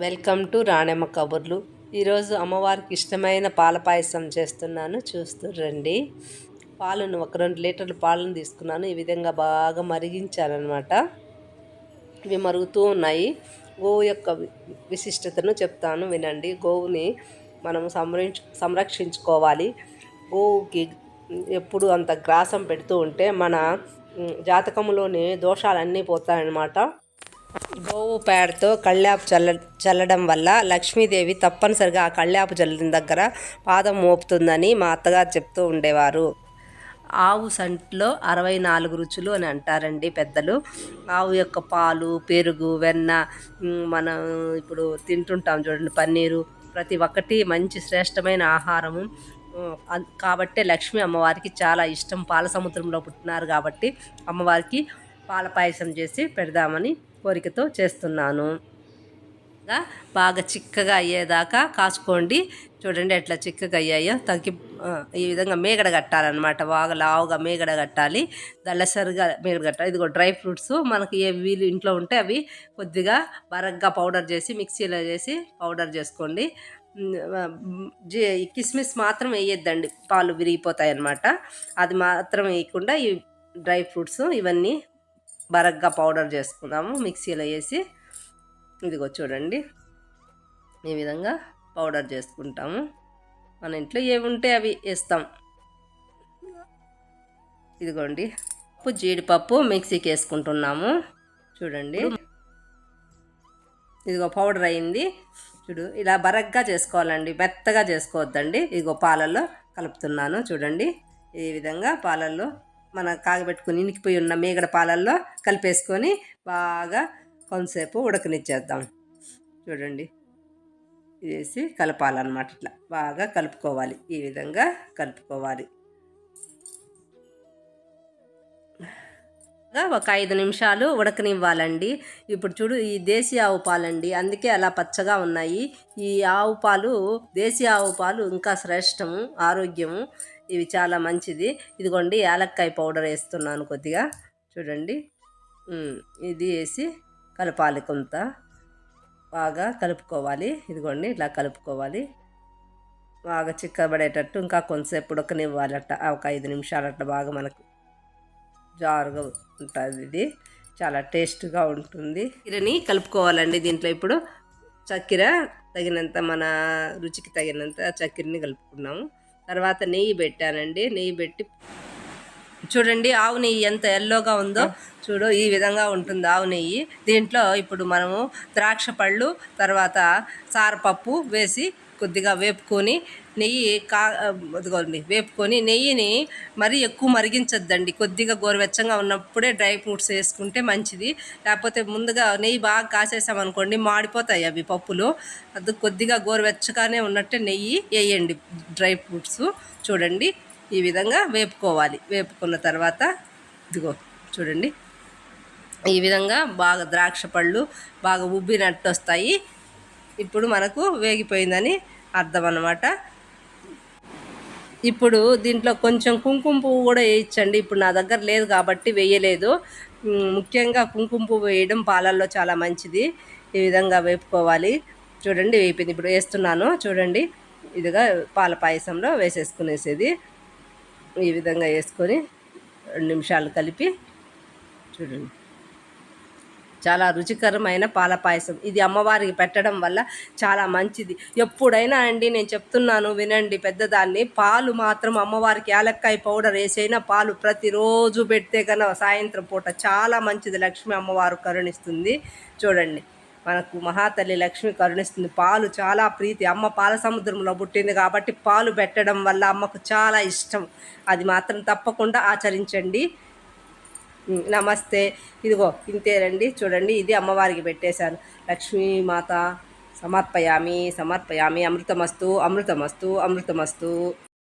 Welcome to Ranemma కబుర్లు. ఈరోజు అమ్మవారికి ఇష్టమైన పాల పాయసం చేస్తున్నాను, చూస్తూ రండి. పాలను ఒక 2 లీటర్ల పాలను తీసుకున్నాను. ఈ విధంగా బాగా మరిగించాలన్నమాట. ఇవి మరుగుతూ ఉన్నాయి. గోవు యొక్క విశిష్టతను చెప్తాను, వినండి. గోవుని మనం సంరక్షించుకోవాలి. గోవుకి ఎప్పుడు అంత గ్రాసం పెడుతూ ఉంటే మన జాతకంలోని దోషాలన్నీ పోతాయన్నమాట. గోవు పేడతో కళ్యాపు చల్లడం వల్ల లక్ష్మీదేవి తప్పనిసరిగా ఆ కళ్యాపు చల్లిన దగ్గర పాదం మోపుతుందని మా అత్తగారు చెప్తూ ఉండేవారు. ఆవు సంట్లో 64 రుచులు అని అంటారండి పెద్దలు. ఆవు యొక్క పాలు, పెరుగు, వెన్న, మనం ఇప్పుడు తింటుంటాం చూడండి, పన్నీరు, ప్రతి ఒక్కటి మంచి శ్రేష్టమైన ఆహారము. కాబట్టే లక్ష్మీ అమ్మవారికి చాలా ఇష్టం. పాల సముద్రంలో పుట్టినారు కాబట్టి అమ్మవారికి పాల పాయసం చేసి పెడదామని కోరికతో చేస్తున్నాను. బాగా చిక్కగా అయ్యేదాకా కాచుకోండి. చూడండి ఎట్లా చిక్కగా అయ్యాయో. ఈ విధంగా మేగడ కట్టాలన్నమాట. బాగా లావుగా మేగడ కట్టాలి, దళ్ళసరిగా మేగడ కట్టాలి. ఇదిగో డ్రై ఫ్రూట్స్ మనకి ఏ వీలు ఇంట్లో ఉంటే అవి కొద్దిగా బరగ్గా పౌడర్ చేసి మిక్సీలో చేసి పౌడర్ చేసుకోండి. కిస్మిస్ మాత్రం వేయొద్దండి, పాలు విరిగిపోతాయి అన్నమాట. అది మాత్రం వేయకుండా ఈ డ్రై ఫ్రూట్స్ ఇవన్నీ బరగ్గా పౌడర్ చేసుకుందాము మిక్సీలో వేసి. ఇదిగో చూడండి, ఈ విధంగా పౌడర్ చేసుకుంటాము. మన ఇంట్లో ఏవి ఉంటే అవి వేస్తాం. ఇదిగోండి, జీడిపప్పు మిక్సీకి వేసుకుంటున్నాము. చూడండి, ఇదిగో పౌడర్ అయింది. చూడు, ఇలా బరగ్గా చేసుకోవాలండి, మెత్తగా చేసుకోవద్దండి. ఇదిగో పాలల్లో కలుపుతున్నాను. చూడండి, ఈ విధంగా పాలల్లో మన కాగబెట్టుకుని ఇనికిపోయి ఉన్న మేగడ పాలల్లో కలిపేసుకొని బాగా కొంతసేపు ఉడకనిచ్చేద్దాం. చూడండి, వేసి కలపాలన్నమాట. ఇట్లా బాగా కలుపుకోవాలి, ఈ విధంగా కలుపుకోవాలి. ఒక 5 నిమిషాలు ఉడకనివ్వాలండి. ఇప్పుడు చూడు, ఈ దేశీ ఆవు పాలండి, అందుకే అలా పచ్చగా ఉన్నాయి. ఈ ఆవు పాలు, దేశీ ఆవు పాలు ఇంకా శ్రేష్టము, ఆరోగ్యము, ఇవి చాలా మంచిది. ఇదిగోండి, యాలక్కాయ పౌడర్ వేస్తున్నాను కొద్దిగా. చూడండి, ఇది వేసి కలపాలి, కొంత బాగా కలుపుకోవాలి. ఇదిగోండి, ఇలా కలుపుకోవాలి. బాగా చిక్కబడేటట్టు ఇంకా కొంతసేపు ఉడకనివ్వాలట, ఒక 5 నిమిషాలట. బాగా మనకు జారుగా ఉంటుంది, ఇది చాలా టేస్ట్గా ఉంటుంది. చక్కెరని కలుపుకోవాలండి. దీంట్లో ఇప్పుడు చక్కెర తగినంత, మన రుచికి తగినంత చక్కెరని కలుపుకున్నాము. తర్వాత నెయ్యి పెట్టానండి. నెయ్యి పెట్టి చూడండి, ఆవు నెయ్యి ఎంత ఎల్లోగా ఉందో చూడు, ఈ విధంగా ఉంటుంది ఆవు నెయ్యి. దీంట్లో ఇప్పుడు మనము ద్రాక్ష పళ్ళు, తర్వాత సారపప్పు వేసి కొద్దిగా వేపుకొని వేపుకొని నెయ్యిని మరీ ఎక్కువ మరిగించద్దండి. కొద్దిగా గోరువెచ్చంగా ఉన్నప్పుడే డ్రై ఫ్రూట్స్ వేసుకుంటే మంచిది. లేకపోతే ముందుగా నెయ్యి బాగా కాసేసామనుకోండి, మాడిపోతాయి అవి పప్పులు. అది కొద్దిగా గోరువెచ్చగానే ఉన్నట్టే నెయ్యి వేయండి డ్రై ఫ్రూట్స్. చూడండి, ఈ విధంగా వేపుకోవాలి. వేపుకున్న తర్వాత ఇదిగో చూడండి, ఈ విధంగా బాగా ద్రాక్ష పళ్ళు బాగా ఉబ్బినట్టు వస్తాయి. ఇప్పుడు మనకు వేగిపోయిందని అర్థం అన్నమాట. ఇప్పుడు దీంట్లో కొంచెం కుంకుమ పువ్వు కూడా వేయించండి. ఇప్పుడు నా దగ్గర లేదు కాబట్టి వేయలేదు. ముఖ్యంగా కుంకుమ పువ్వు వేయడం పాలల్లో చాలా మంచిది. ఈ విధంగా వేపుకోవాలి. చూడండి, వేయిపోయింది. ఇప్పుడు వేస్తున్నాను. చూడండి, ఇదిగా పాల పాయసంలో వేసేసుకునేసేది. ఈ విధంగా వేసుకొని 2 నిమిషాలు కలిపి చూడండి, చాలా రుచికరమైన పాల పాయసం. ఇది అమ్మవారికి పెట్టడం వల్ల చాలా మంచిది. ఎప్పుడైనా అండి, నేను చెప్తున్నాను వినండి, పెద్దదాన్ని, పాలు మాత్రం అమ్మవారికి యాలక్కాయ పౌడర్ వేసైనా పాలు ప్రతిరోజు పెడితే కన్నా సాయంత్రం పూట చాలా మంచిది. లక్ష్మీ అమ్మవారు కరుణిస్తుంది. చూడండి, మనకు మహాతల్లి లక్ష్మి కరుణిస్తుంది. పాలు చాలా ప్రీతి. అమ్మ పాల సముద్రంలో పుట్టింది కాబట్టి పాలు పెట్టడం వల్ల అమ్మకు చాలా ఇష్టం. అది మాత్రం తప్పకుండా ఆచరించండి. నమస్తే. ఇదిగో ఇంతేనండి. చూడండి, ఇది అమ్మవారికి పెట్టేశాను. లక్ష్మీమాత సమర్పయామి సమర్పయామి. అమృతమస్తు అమృతమస్తు అమృతమస్తు.